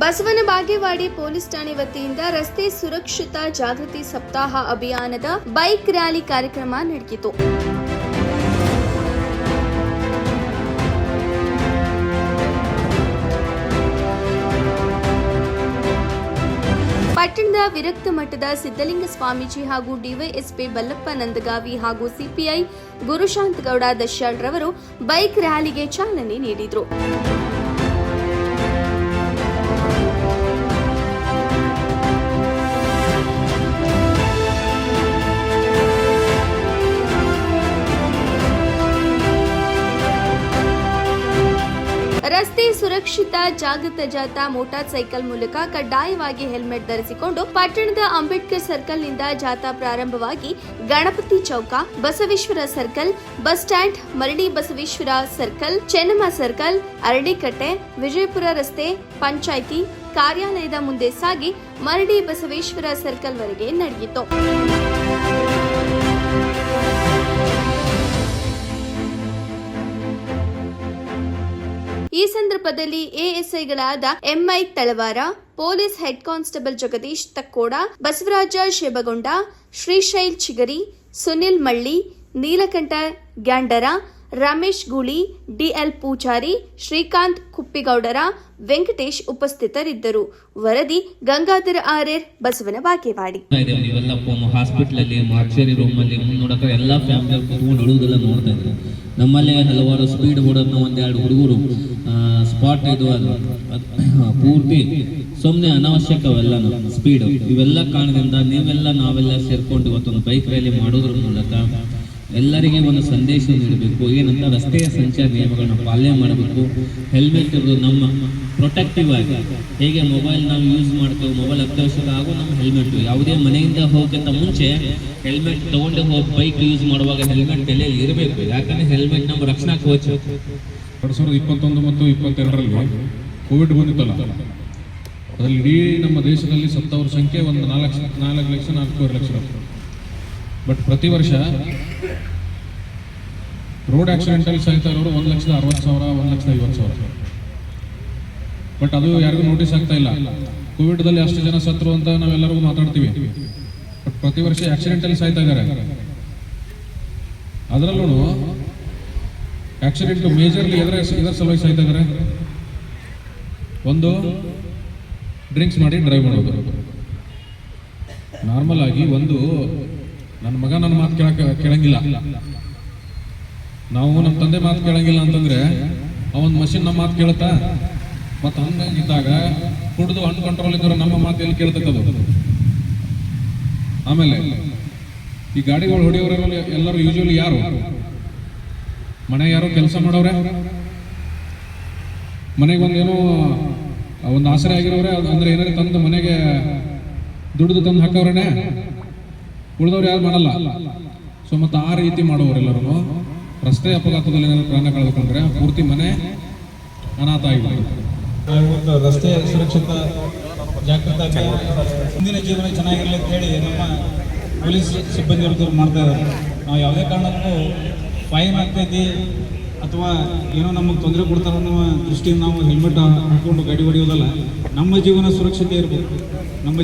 Basavana Bagewadi police ಠಾಣೆ ವತಿಯಿಂದ ರಸ್ತೆ ಸುರಕ್ಷತಾ ಜಾಗೃತಿ ಸಪ್ತಾಹ ಅಭಿಯಾನದ ಬೈಕ್ ರ್ಯಾಲಿ ಕಾರ್ಯಕ್ರಮ ನಡೆಯಿತು. ಪಟ್ಟಣದ ವಿರಕ್ತ ಮಠದ ಸಿದ್ದಲಿಂಗ ಸ್ವಾಮೀಜಿ ಹಾಗೂ ಡಿವೈಎಸ್ಪಿ ಬಲ್ಲಪ್ಪ ನಂದಗಾವಿ ಹಾಗೂ ಸಿಪಿಐ ಗುರುಶಾಂತ್ ಗೌಡ ದಶ್ಯಾಳ್ ರವರು ಬೈಕ್ ರ್ಯಾಲಿಗೆ ಚಾಲನೆ ನೀಡಿದರು. ರಸ್ತೆ ಸುರಕ್ಷಿತ ಜಾಗೃತ ಜಾಥಾ ಮೋಟಾರ್ ಸೈಕಲ್ ಮೂಲಕ ಕಡ್ಡಾಯವಾಗಿ ಹೆಲ್ಮೆಟ್ ಧರಿಸಿಕೊಂಡು ಪಟ್ಟಣದ ಅಂಬೇಡ್ಕರ್ ಸರ್ಕಲ್ನಿಂದ ಜಾಥಾ ಪ್ರಾರಂಭವಾಗಿ ಗಣಪತಿ ಚೌಕ, ಬಸವೇಶ್ವರ ಸರ್ಕಲ್, ಬಸ್ ಸ್ಟ್ಯಾಂಡ್, ಮರಡಿ ಬಸವೇಶ್ವರ ಸರ್ಕಲ್, ಚೆನ್ನಮ್ಮ ಸರ್ಕಲ್, ಅರಳಿಕಟ್ಟೆ, ವಿಜಯಪುರ ರಸ್ತೆ, ಪಂಚಾಯಿತಿ ಕಾರ್ಯಾಲಯದ ಮುಂದೆ ಸಾಗಿ ಮರಡಿ ಬಸವೇಶ್ವರ ಸರ್ಕಲ್ ವರೆಗೆ ನಡೆಯಿತು. ಈ ಸಂದರ್ಭದಲ್ಲಿ ಎಎಸ್ಐಗಳಾದ MI Talawar, police head constable Jagadish Takkoda, Basavaraja Shebagonda, Shrishail Chigari, Sunil Malli, Neelakantha Gyandara, Ramesh Guli, DL Pujari, Srikanth Kuppigowdara, Venkatesh ಉಪಸ್ಥಿತರಿದ್ದರು. ವರದಿ ಗಂಗಾಧರ ಆರ್ಯರ್, ಬಸವನ ಬಾಗೇವಾಡಿ. ಹಾಸ್ಪಿಟಲ್ ಅಲ್ಲಿ ಮಾರ್ಚರಿ ರೂಮ್ ಅಲ್ಲಿ ನೋಡಕ ಎಲ್ಲಾ ಫ್ಯಾಮಿಲಿ ಕೂತ್ಕೊಂಡು ಅಳುವುದೆಲ್ಲ ನೋಡ್ತಾ ಇದ್ರು. ನಮ್ಮಲ್ಲೇ ಹಲವಾರು ಸ್ಪೀಡ್ ಹೊಡೋದ್ನ ಒಂದೆರಡು ಹುಡುಗರು ಸ್ಪಾಟ್ ಇದು ಪೂರ್ತಿ ಸುಮ್ಮನೆ ಅನಾವಶ್ಯಕವೆಲ್ಲ ಸ್ಪೀಡ್ ಇವೆಲ್ಲ ಕಾರಣದಿಂದ ನಾವೆಲ್ಲ ಸೇರ್ಕೊಂಡು ಇವತ್ತೊಂದು ಬೈಕ್ ರ್ಯಾಲಿ ಮಾಡೋದ್ರ ಮೂಲಕ ಎಲ್ಲರಿಗೆ ಒಂದು ಸಂದೇಶ ನೀಡಬೇಕು. ಏನಂತ ರಸ್ತೆಯ ಸಂಚಾರ ನಿಯಮಗಳನ್ನ ಪಾಲನೆ ಮಾಡಬೇಕು. ಹೆಲ್ಮೆಟ್ ಇರೋದು ನಮ್ಮ ಪ್ರೊಟೆಕ್ಟಿವ್ ಆಗಿ, ಹೇಗೆ ಮೊಬೈಲ್ ನಾವು ಯೂಸ್ ಮಾಡ್ತೇವೆ, ಮೊಬೈಲ್ ಅತ್ಯವಶ್ಯಕ ಹಾಗೂ ನಮ್ಮ ಹೆಲ್ಮೆಟ್ ಯಾವುದೇ ಮನೆಯಿಂದ ಹೋಗೋಕ್ಕಿಂತ ಮುಂಚೆ ಹೆಲ್ಮೆಟ್ ತಗೊಂಡು ಹೋಗಿ ಬೈಕ್ ಯೂಸ್ ಮಾಡುವಾಗ ಹೆಲ್ಮೆಟ್ ತಲೆಯಲ್ಲಿ ಇರಬೇಕು. ಯಾಕಂದ್ರೆ ಹೆಲ್ಮೆಟ್ ನಮ್ಮ ರಕ್ಷಣಾ ಕವಚ. 2021 ಮತ್ತು 2022ರಲ್ಲಿ ಕೋವಿಡ್ ಬಂದಿತ್ತಲ್ಲ, ಅದರಲ್ಲಿ ಇಡೀ ನಮ್ಮ ದೇಶದಲ್ಲಿ ಸತ್ತವರ ಸಂಖ್ಯೆ ಒಂದು 4 ಲಕ್ಷ. ಬಟ್ ಪ್ರತಿ ವರ್ಷ ರೋಡ್ ಆಕ್ಸಿಡೆಂಟಲ್ಲಿ ಸಾಯ್ತಾ ಇರೋರು 1,60,000, 1,50,000. ಬಟ್ ಅದು ಯಾರಿಗೂ ನೋಟಿಸ್ ಆಗ್ತಾ ಇಲ್ಲ. ಕೋವಿಡ್ದಲ್ಲಿ ಅಷ್ಟು ಜನ ಸತ್ರು ಅಂತ ನಾವೆಲ್ಲರಿಗೂ ಮಾತಾಡ್ತೀವಿ. ಬಟ್ ಪ್ರತಿ ವರ್ಷ ಆಕ್ಸಿಡೆಂಟಲ್ಲಿ ಸಾಯ್ತಾ ಇದ್ದಾರೆ. ಅದರಲ್ಲೂ ಆಕ್ಸಿಡೆಂಟ್ ಮೇಜರ್ಲಿ ಇದರ ಸಲುವಾಗಿ ಸಾಯ್ತಾ ಇದ್ದಾರೆ. ಒಂದು, ಡ್ರಿಂಕ್ಸ್ ಮಾಡಿ ಡ್ರೈವ್ ಮಾಡೋದು. ನಾರ್ಮಲ್ ಆಗಿ ಒಂದು, ನನ್ನ ಮಗ ನನ್ನ ಮಾತು ಕೇಳಂಗಿಲ್ಲ, ನಾವು ನಮ್ಮ ತಂದೆ ಮಾತು ಕೇಳಂಗಿಲ್ಲ ಅಂತಂದ್ರೆ ಅವನ್ ಮಷಿನ್ ನಮ್ಮ ಮಾತು ಕೇಳುತ್ತಾ? ಮತ್ತು ಹಂಗಿದ್ದಾಗ ಕುಡಿದು ಅನ್ಕಂಟ್ರೋಲ್ ಇದ್ದರೆ ನಮ್ಮ ಮಾತು ಎಲ್ಲಿ ಕೇಳ್ತಕ್ಕದು? ಆಮೇಲೆ ಈ ಗಾಡಿಗಳು ಹೊಡೆಯೋರೆಲ್ಲ ಎಲ್ಲರೂ ಯೂಶುವಲಿ ಯಾರು ಮನೆ ಯಾರೋ ಕೆಲಸ ಮಾಡೋರೆ, ಮನೆಗೆ ಒಂದೇನೋ ಒಂದು ಆಸರೆ ಆಗಿರೋರೆ, ಅಂದ್ರೆ ಏನಾದ್ರು ತಂದು ಮನೆಗೆ ದುಡ್ದು ತಂದು ಹಾಕೋರೇನೆ, ಉಳಿದವ್ರು ಯಾರು ಮಾಡಲ್ಲ. ಸೊ ಮತ್ತೆ ಆ ರೀತಿ ಮಾಡೋರೆಲ್ಲರೂ ರಸ್ತೆ ಅಪಘಾತದಲ್ಲಿ ಏನಾದ್ರು ಪ್ರಾಣ ಕಳೆದುಕೊಂಡ್ರೆ ಪೂರ್ತಿ ಮನೆ ಅನಾಥ ಆಗಿಬಿಡುತ್ತೆ. ಒಂದು ರಸ್ತೆ ಸುರಕ್ಷತಾ ಜಾಗೃತಿ ಮುಂದಿನ ಜೀವನ ಚೆನ್ನಾಗಿರಲಿ ಅಂತ ಹೇಳಿ ನಮ್ಮ ಪೊಲೀಸ್ ಸಿಬ್ಬಂದಿಯವರು ಮಾಡ್ತಾ ಇದ್ದಾರೆ. ನಾವು ಯಾವುದೇ ಕಾರಣಕ್ಕೂ ಫೈನ್ ಆಗ್ತೈತಿ ಅಥವಾ ಏನೋ ನಮಗೆ ತೊಂದರೆ ಕೊಡ್ತಾರೋ ಅನ್ನೋ ದೃಷ್ಟಿಯಿಂದ ನಾವು ಹೆಲ್ಮೆಟ್ ಹಾಕೊಂಡು ಗಾಡಿ ಹೊಡೆಯೋದಲ್ಲ. ನಮ್ಮ ಜೀವನ ಸುರಕ್ಷತೆ ಇರಬೇಕು. ನಮ್ಮ